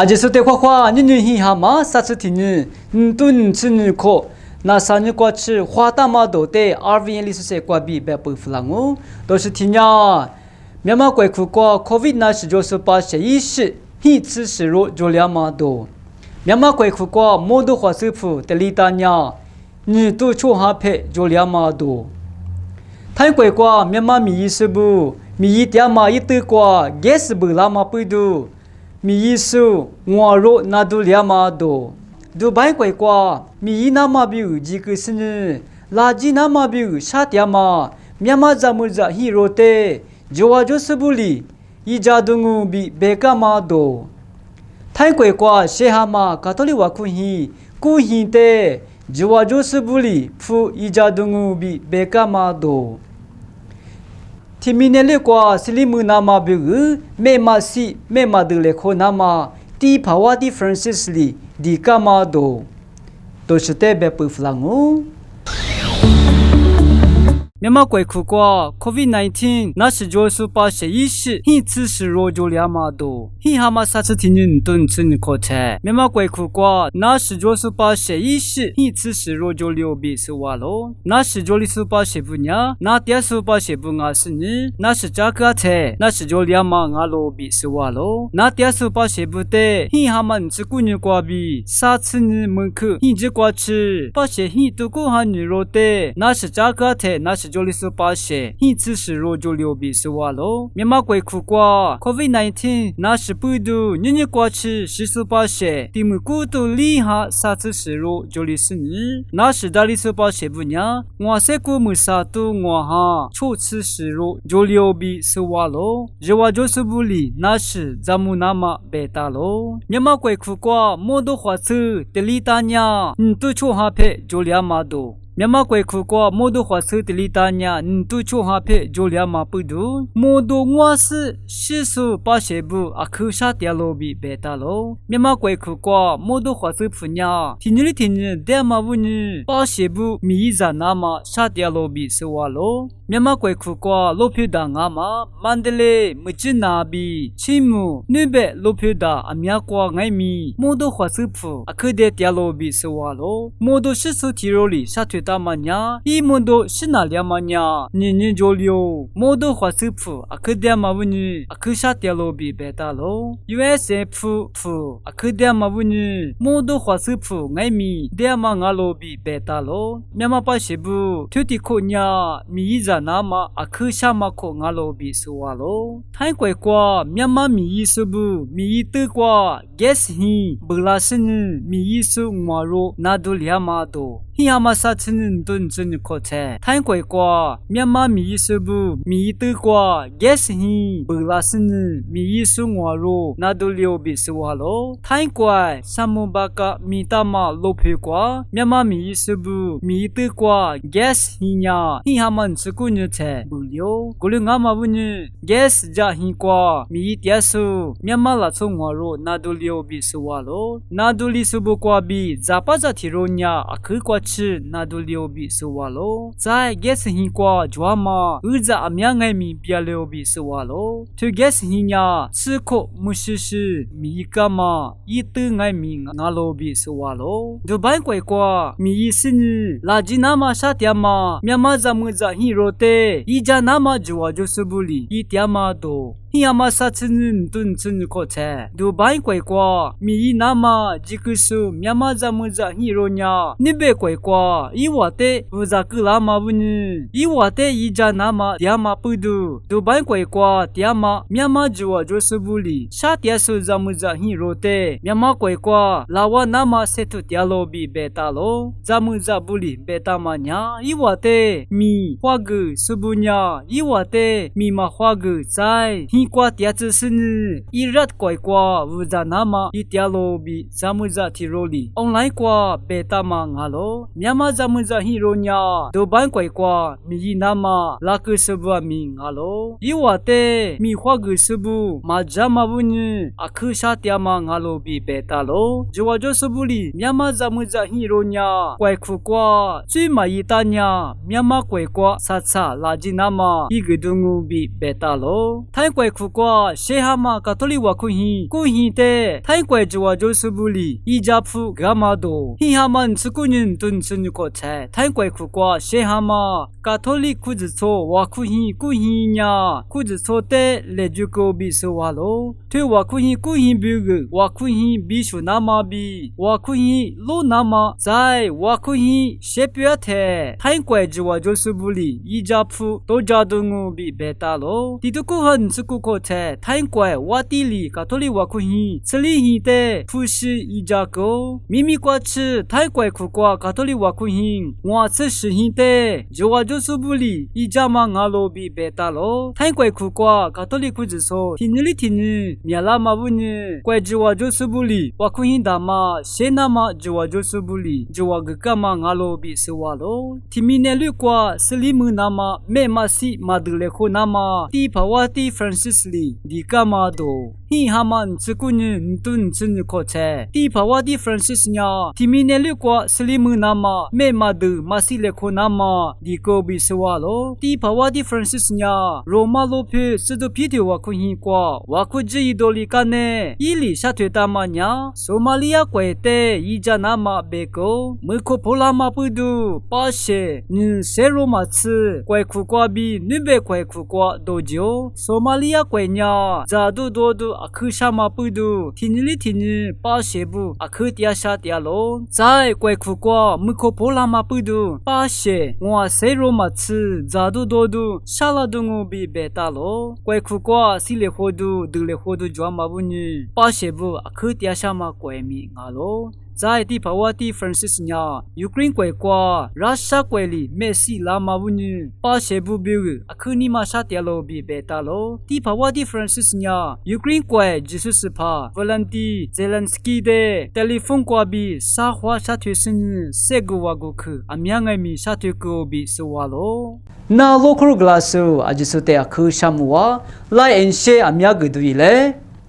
อาจจะสุดเทควานี่นี่ฮิฮามาสัตว์ที่นี่ตุนชินโคนาสานุกว่าชื่อขวาตามาโดเตอาร์วีเอลิสุเซกว่าบีแบบปืนฟลังงูตัวสุดที่นี่မြန်မာကွယ်ခုကကိုဗစ်-19ဂျိုစပါရှေးရှိဟိချစရိုဂျိုလျာမာဒိုမြန်မာကွယ်ခုကမိုဒိုခွာစဖူတလီတာညာညီတူချိုဟာဖဲဂျိုလျာမာဒိုထိုင်းကွယ်ကမြန်မာမီယီစဘူးမီယီတျာမာယီတူကဂက်စ်ဘူလာမပူဒူမီယီဆူငွာရိုနာဒူလျာမာဒိုဒူဘိုင်းကွယ်ကမီယီနာမဘီယူဂျီကစနီလာဂျီနာမဘီယူရှာတျာမာမြန်မာဇာမူဇာဟီရိုတေဂျိုဝါဂျိုစဘူလီဤဂျာဒုငူဘီဘေကမာဒိုထိုင်းကွယ်ကွာရှေဟာမာကာတိုလီဝါခွန်ဟီကူဟင်တေဂျိုဝါဂျိုစဘူလီဖူဤဂျာဒုငူဘီဘေကမာဒိုတီမီနယ်လေကွာစလီမူနာမာဘီဂူမေမာစီမေမာဒူလေခိုနာမာတီဖာဝါတီဖရန်စစ်လီဒီကမာဒိုတိုရှတေဘေပူဖလာငူမြန်မာကွယ်ခုက COVID-19 那是就是把些意识一次是弱就两码多一哈嘛啥子天人顿吃你可菜မြန်မာကွယ်ခုက那是就是把些意识一次是弱就六比是哇咯那是就里是把些不냐那点是把些不啊是你那是价格菜那是就两码啊咯比是哇咯那点是把些不得一哈嘛是姑娘瓜比啥子你门口一直瓜吃把些一都过哈你肉的那是价格菜那是就里是把些一次是弱就六比是哇咯မြန်မာကွယ်ခုက COVID-19 那是不度你瓜吃是把些第么古都里哈啥子是弱就里是你那是大里是把些不냐我se古么啥都我哈初次是弱就六比是哇咯这话就是不理那是咱们那么别大咯မြန်မာကွယ်ခုကမို့တော့话是တလီတာညာ都ချိုဟာဖဲ就两码多မြန်မာကွယ်ခုကမို့တို့ခွာစတလီတာညာတူချိုဟာဖဲဂျိုလျာမာပူဒူမို့တို့ငွားစရှိဆူပါရှေဘူးအခုရှာတရလိုဘီဘေတာလိုမြန်မာကွယ်ခုကမို့တို့ခွာစဖညာတီနီတီနီဒဲမဘူးနီပါရှေဘူးမီဇာနာမရှာတရလိုဘီဆဝါလိုမြန်မာကွယ်ခုကလိုဖိဒါငါမမန္တလေးမချနာဘီချီမူနိဘေလိုဖိဒါအမြကွာငိုင်မီမို့တို့ခွာစဖအခုတဲ့တရလိုဘီဆဝါလိုမို့တို့ရှိဆူတီရိုလီရှာထွေတာmanya imundo shinalia manya nini jolio modo khwasifu akhdya mabuni akhsha telobi betalo usf fu akhdya mabuni modo khwasifu ngaimi dema ngalobi betalo myama pa shibu thuti khonya miiza nama akhsha makho ngalobi suwalo thai kwai kwa myama mi subu mi te kwa guess hi bulasin mi su ngwaro nadulya ma do hiyama satin顿真可菜，泰国瓜，မြန်မာ米是不米的瓜，guess he，不拉是呢，米是我肉，那都六比是我咯。泰国沙姆巴嘎米大马罗皮瓜，မြန်မာ米是不米的瓜，guess he呀，he他们吃过呢菜不了，过了俺们不呢，guess 加 he 瓜，米点数，မြန်မာ拉从我肉，那都六比是我咯，那都里是不瓜比，咋巴咋提肉呀，啊可瓜吃，那都六比。是哇咯，在 guess hin 瓜 drama 日子阿မြန်ငိုင်မီပြ了比是哇咯 to guess hin 呀吃口不是是米干嘛一顿ငိုင်မီငါလို比是哇咯就拜鬼瓜米是你垃圾那么啥点嘛မြန်မာဇမှုဇဟီရိုတေဤကြနာမဂျဝါဂျစဘူလီဤတမတော့hiyama satsinin tun tun ko che dubai kwai kwa mi nama jikusu myama zamuza hironya nibe kwai kwa iwate uza kula mabuni iwate ija nama diama pudu dubai kwai kwa diama myama juwa josubuli shatya su zamuza hirote myama kwai kwa lawa nama setu dialobi betalo zamuza buli betamanya iwate mi hwagu subunya iwate mi ma hwagu zai kwa tia tsu sini irat kwai kwa wuza nama itialo bi zamuza tiroli online kwa beta ma ngalo myama zamuza hironya doban kwai kwa mi nama laku subwa mi ngalo iwate mi hwagu subu majama bunyi akhu shatya ma ngalo bi beta lo jowajo subuli myama zamuza hironya kwai khu kwa chui ma yitanya myama kwai kwa satsa laji nama igudungu bi beta lo thai kwai 鬼苦瓜谁哈嘛卡托里瓦库hin古hin的泰鬼就话就是不理一家铺干嘛多hin哈嘛吃古人炖吃你个菜泰鬼苦瓜谁哈嘛卡托里库子错瓦库hin古hin呀库子错的来就个比说话咯对瓦库hin古hin比个瓦库hin比说那么比瓦库hin罗那么在瓦库hin谁不要的泰鬼就话就是不理一家铺都家都我比白大咯地都古很吃古个菜泰鬼瓦地里卡托里瓦库hin这里hin的不是一家个咪咪瓜吃泰鬼苦瓜卡托里瓦库hin我吃是hin的就话就是不理一家嘛我罗比白大咯泰鬼苦瓜卡托里库子说听你听你米拉嘛不呢怪就话就是不理瓦库hin大嘛谁那么就话就是不理就话个干嘛我罗比是话咯听米呢绿瓜是里姆那么没嘛西嘛得来可那么地帕瓦地 Francis 里地干嘛都hi haman tsikunin tun tsin ko che ti phawadi Francis nya timine lu kwa slimu nama me madu masile ko nama di ko bi swalo ti phawadi Francis nya Roma lo phe sido phi de wa khu hi kwa wa khu ji idoli ka ne ili sha thwe ta ma nya Somalia kwe te yi ja nama be ko mu ko phola ma pu du pa she ni sero ma tsu kwe khu kwa bi ni be kwe khu kwa do jo Somalia kwe nya za du do du akhu sha ma pu du tinili tini pa she bu akhu tia sha tia lo zai kwe khu kwa mu ko phola ma pu du pa she ngwa sero ma tsu za du do du sha la du ngo bi be ta lo kwe khu kwa si le ho du du le ho du jwa ma bu ni pa she bu akhu tia sha ma kwe mi nga lo在地帕瓦地 Francis nya Ukraine 鬼瓜 Russia 鬼里梅西拉马乌尼巴谢布比尔阿克尼马沙迪罗比贝达罗地帕瓦地 Francis nya Ukraine 鬼就是是帕 Volodymyr Zelensky 的 telephone 瓜比沙华沙推森塞古瓦古克阿米安米沙推古比是瓦罗那 local glass 阿就是在阿克沙姆瓦来恩谢阿米亚格对嘞